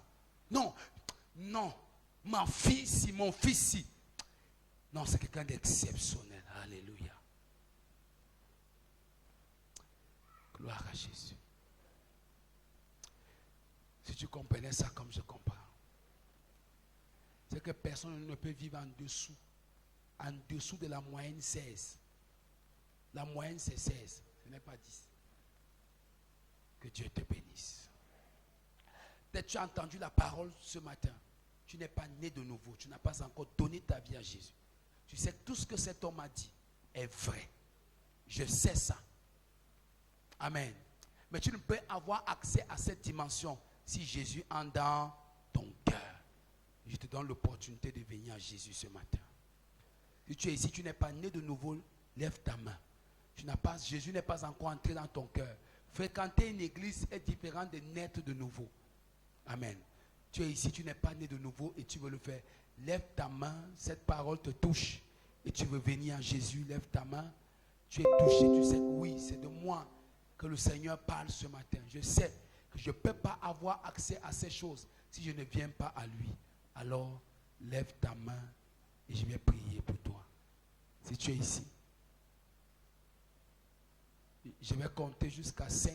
Non, mon fils, non, c'est quelqu'un d'exceptionnel. Alléluia. Gloire à Jésus. Si tu comprenais ça comme je comprends, c'est que personne ne peut vivre en dessous de la moyenne 16. La moyenne c'est 16, ce n'est pas 10. Que Dieu te bénisse. Peut-être tu as entendu la parole ce matin. Tu n'es pas né de nouveau. Tu n'as pas encore donné ta vie à Jésus. Tu sais que tout ce que cet homme a dit est vrai. Je sais ça. Amen. Mais tu ne peux avoir accès à cette dimension si Jésus entre dans ton cœur. Je te donne l'opportunité de venir à Jésus ce matin. Si tu es ici, tu n'es pas né de nouveau, lève ta main. Jésus n'est pas encore entré dans ton cœur. Fréquenter une église est différent de naître de nouveau. Amen. Tu es ici, tu n'es pas né de nouveau et tu veux le faire. Lève ta main, cette parole te touche et tu veux venir à Jésus. Lève ta main. Tu es touché, tu sais que oui, c'est de moi que le Seigneur parle ce matin. Je sais que je ne peux pas avoir accès à ces choses si je ne viens pas à lui. alors lève ta main et je vais prier pour toi. Si tu es ici, je vais compter jusqu'à 5.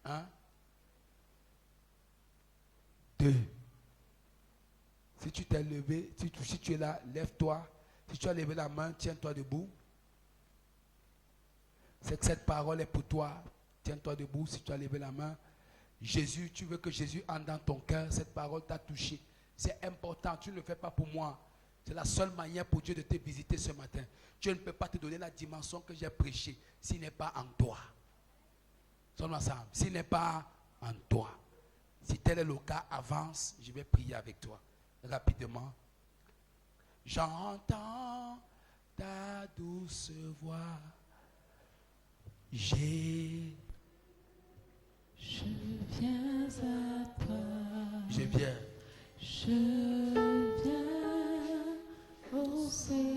1, 2. Si tu t'es levé, si tu es là, lève-toi. Si tu as levé la main, tiens-toi debout. C'est que cette parole est pour toi. Tiens-toi debout si tu as levé la main. Jésus, tu veux que Jésus entre dans ton cœur. Cette parole t'a touché. C'est important. Tu ne le fais pas pour moi. C'est la seule manière pour Dieu de te visiter ce matin. Dieu ne peut pas te donner la dimension que j'ai prêchée s'il n'est pas en toi. Sommes ensemble. S'il n'est pas en toi. Si tel est le cas, avance. Je vais prier avec toi. Rapidement. J'entends ta douce voix. Je viens à toi. Je viens. Je viens, ô Seigneur.